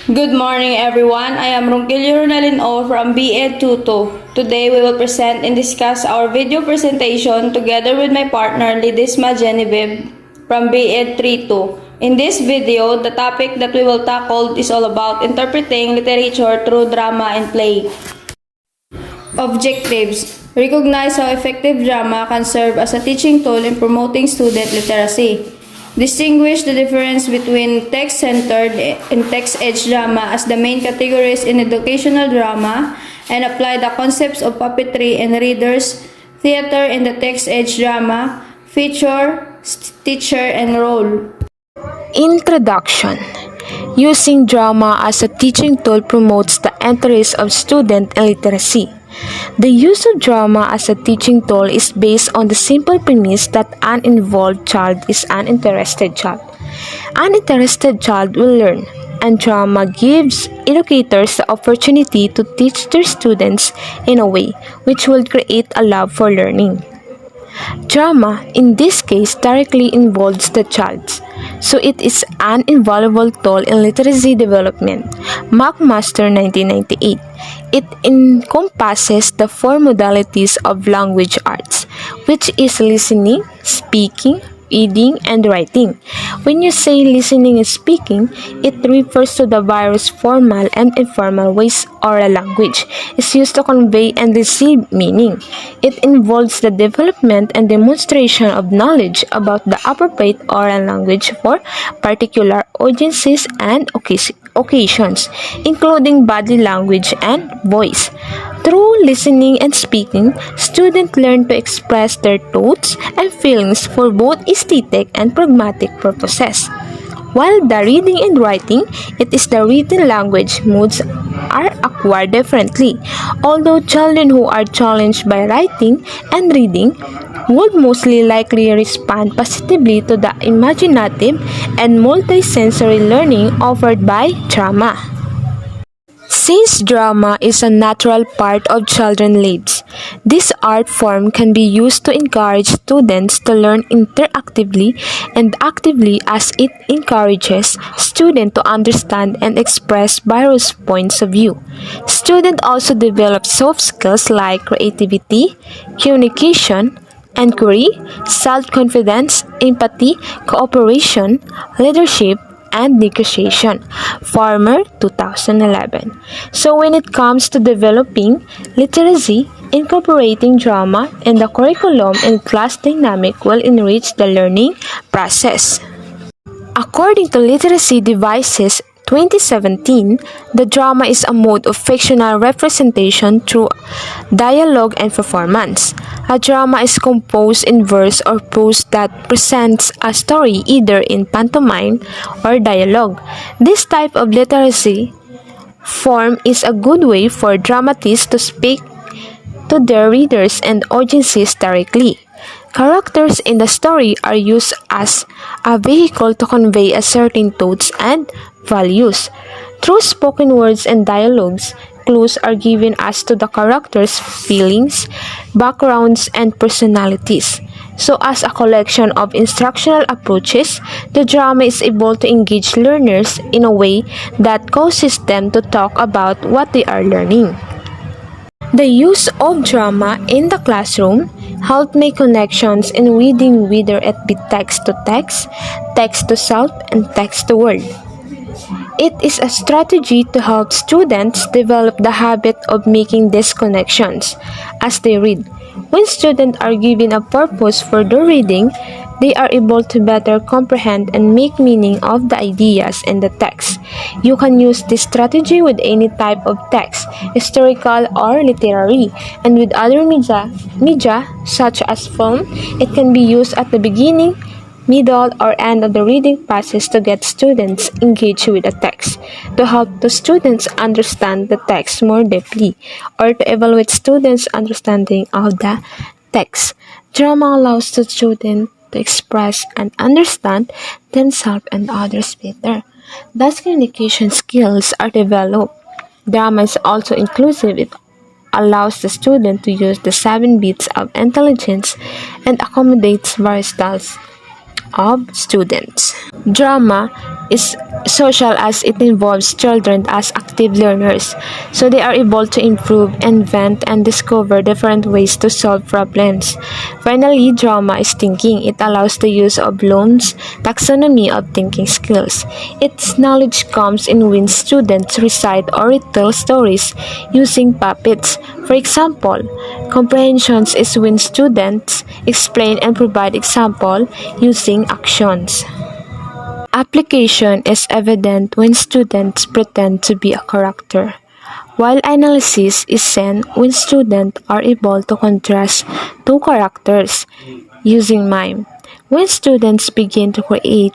Good morning, everyone. I am Ronquillo Ronalyn O from BEd Tuto. Today, we will present and discuss our video presentation together with my partner, Lidisma Genevieve from BEd 32. In this video, the topic that we will tackle is all about interpreting literature through drama and play. Objectives. Recognize how effective drama can serve as a teaching tool in promoting student literacy. Distinguish the difference between text-centered and text-edge drama as the main categories in educational drama, and apply the concepts of puppetry and readers, theater in the text-edge drama, feature, teacher, and role. Introduction. Using drama as a teaching tool promotes the interest of student in literacy. The use of drama as a teaching tool is based on the simple premise that an involved child is an interested child. An interested child will learn, and drama gives educators the opportunity to teach their students in a way which will create a love for learning. Drama, in this case, directly involves the child, so it is an invaluable tool in literacy development. McMaster 1998. It encompasses the four modalities of language arts, which is listening, speaking, reading, and writing. When you say listening and speaking, it refers to the various formal and informal ways oral language is used to convey and receive meaning. It involves the development and demonstration of knowledge about the appropriate oral language for particular audiences and occasions, including body language and voice. Through listening and speaking, students learn to express their thoughts and feelings for both aesthetic and pragmatic purposes. While the reading and writing, it is the written language modes are acquired differently. Although children who are challenged by writing and reading would mostly likely respond positively to the imaginative and multisensory learning offered by drama. Since drama is a natural part of children's lives, this art form can be used to encourage students to learn interactively and actively, as it encourages students to understand and express various points of view. Students also develop soft skills like creativity, communication, inquiry, self-confidence, empathy, cooperation, leadership, and negotiation. Farmer 2011. So when it comes to developing literacy, incorporating drama in the curriculum and class dynamic will enrich the learning process. According to Literacy Devices 2017, the drama is a mode of fictional representation through dialogue and performance. A drama is composed in verse or prose that presents a story either in pantomime or dialogue. This type of literacy form is a good way for dramatists to speak to their readers and audiences directly. Characters in the story are used as a vehicle to convey a certain thoughts and values. Through spoken words and dialogues, clues are given as to the characters' feelings, backgrounds, and personalities. So as a collection of instructional approaches, the drama is able to engage learners in a way that causes them to talk about what they are learning. The use of drama in the classroom help make connections in reading, whether it be text to text, text to self, and text to word. It is a strategy to help students develop the habit of making these connections as they read. When students are given a purpose for their reading, they are able to better comprehend and make meaning of the ideas in the text. You can use this strategy with any type of text, historical or literary, and with other media such as film. It can be used at the beginning, middle, or end of the reading process to get students engaged with the text, to help the students understand the text more deeply, or to evaluate students' understanding of the text. Drama allows the student to express and understand themselves and others better. Thus, communication skills are developed. Drama is also inclusive. It allows the student to use the 7 bits of intelligence and accommodates various styles of students. Drama is social as it involves children as active learners, so they are able to improve, invent, and discover different ways to solve problems. Finally, drama is thinking. It allows the use of Bloom's taxonomy of thinking skills. Its knowledge comes in when students recite or retell stories using puppets. For example, comprehensions is when students explain and provide example using actions. Application is evident when students pretend to be a character, while analysis is seen when students are able to contrast two characters using mime. When students begin to create,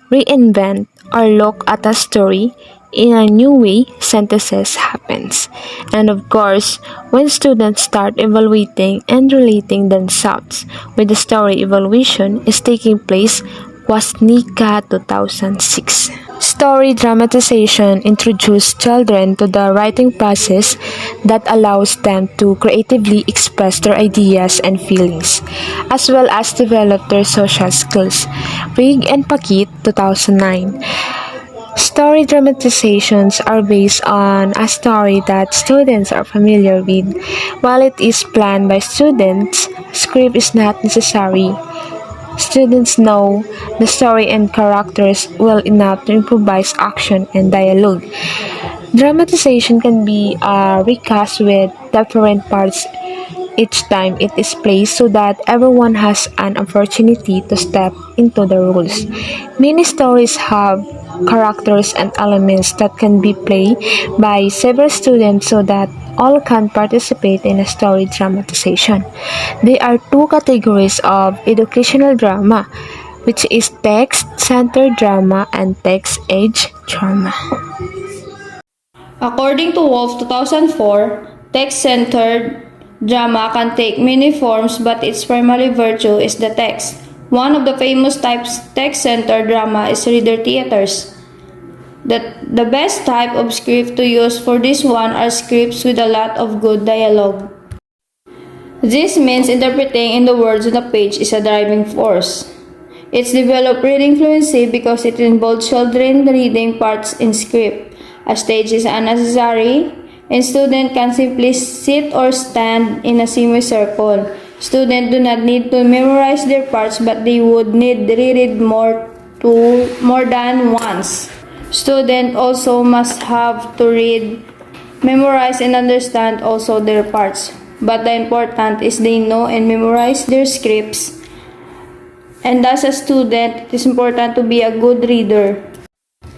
reinvent, or look at a story in a new way, synthesis happens. And of course, when students start evaluating and relating themselves with the story, evaluation is taking place was Nika 2006. Story dramatization introduced children to the writing process that allows them to creatively express their ideas and feelings, as well as develop their social skills. Rig and Pakit 2009. Story dramatizations are based on a story that students are familiar with. While it is planned by students, script is not necessary. Students know the story and characters well enough to improvise action and dialogue. Dramatization can be recast with different parts each time it is played so that everyone has an opportunity to step into the roles. Many stories have characters and elements that can be played by several students so that all can participate in a story dramatization. There are two categories of educational drama, which is text-centered drama and text-age drama. According to Wolf 2004, text-centered drama can take many forms but its primary virtue is the text. One of the famous types text-centered drama is reader theaters. The best type of script to use for this one are scripts with a lot of good dialogue. This means interpreting in the words on the page is a driving force. It's developed reading fluency because it involves children reading parts in script. A stage is unnecessary, and students can simply sit or stand in a semicircle. Students do not need to memorize their parts, but they would need to read it more than once. Students also must have to read, memorize, and understand also their parts. But the important is they know and memorize their scripts. And as a student, it is important to be a good reader.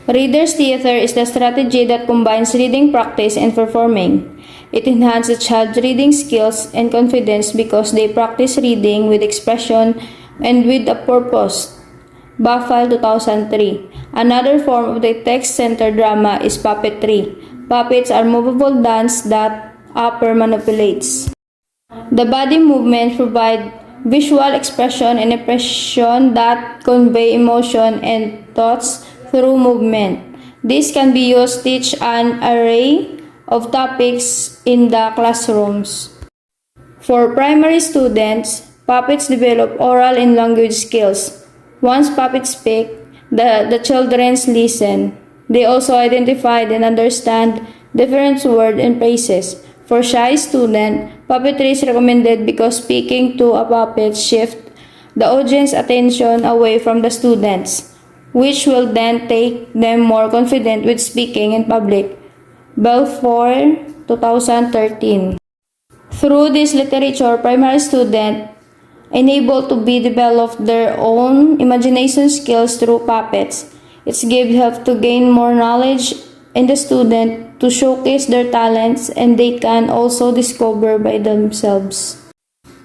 Reader's theater is the strategy that combines reading practice and performing. It enhances a child's reading skills and confidence because they practice reading with expression and with a purpose. Buffalo 2003. Another form of the text-centered drama is puppetry. Puppets are movable dolls that upper manipulates. The body movements provide visual expression and impression that convey emotion and thoughts through movement. This can be used to teach an array of topics in the classrooms. For primary students, puppets develop oral and language skills. Once puppets speak, the children listen. They also identify and understand different words and phrases. For shy students, puppetry is recommended because speaking to a puppet shifts the audience attention away from the students, which will then take them more confident with speaking in public. Belfour 2013. Through this literature, primary students enabled to be develop their own imagination skills through puppets. It gives help to gain more knowledge in the student to showcase their talents and they can also discover by themselves.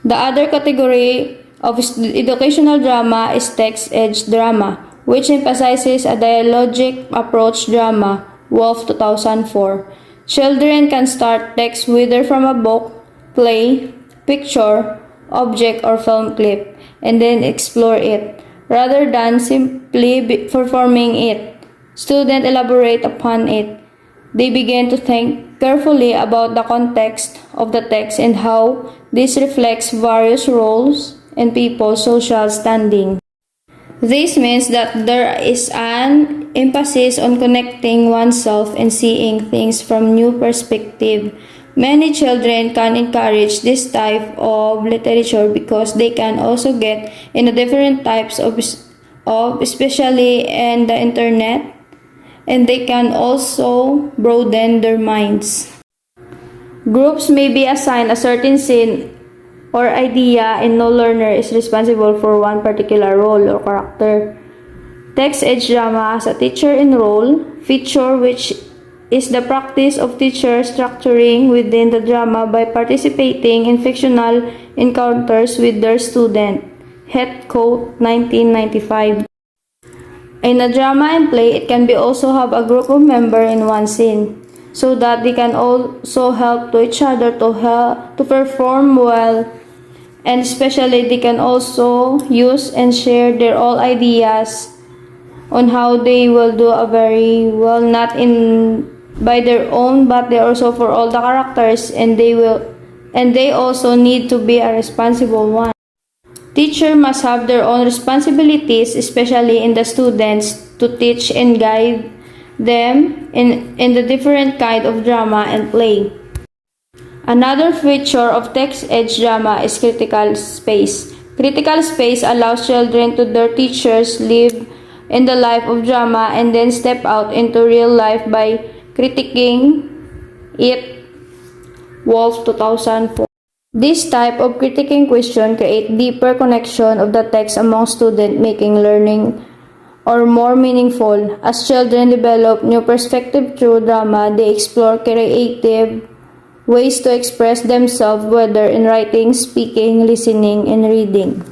The other category of educational drama is text-edge drama, which emphasizes a dialogic approach drama, Wolf 2004. Children can start text whether from a book, play, picture, object, or film clip, and then explore it, rather than simply performing it. Students elaborate upon it. They begin to think carefully about the context of the text and how this reflects various roles and people's social standing. This means that there is an emphasis on connecting oneself and seeing things from new perspective. Many children can encourage this type of literature because they can also get in a different types of especially in the internet, and they can also broaden their minds. Groups may be assigned a certain scene or idea, and no learner is responsible for one particular role or character. Text-edge drama has a teacher in role feature, which is the practice of teachers structuring within the drama by participating in fictional encounters with their student. Het quote 1995. In a drama and play, it can be also have a group of members in one scene, so that they can also help to each other to perform well, and especially they can also use and share their all ideas on how they will do a very well, not in by their own, but they also for all the characters, and they also need to be a responsible one. Teacher must have their own responsibilities, especially in the students, to teach and guide them in the different kind of drama and play. Another feature of text-edge drama is critical space. Critical space allows children to their teachers live in the life of drama and then step out into real life by critiquing it. Wolf 2004. This type of critiquing question creates deeper connection of the text among students, making learning or more meaningful. As children develop new perspective through drama, they explore creative ways to express themselves, whether in writing, speaking, listening, and reading.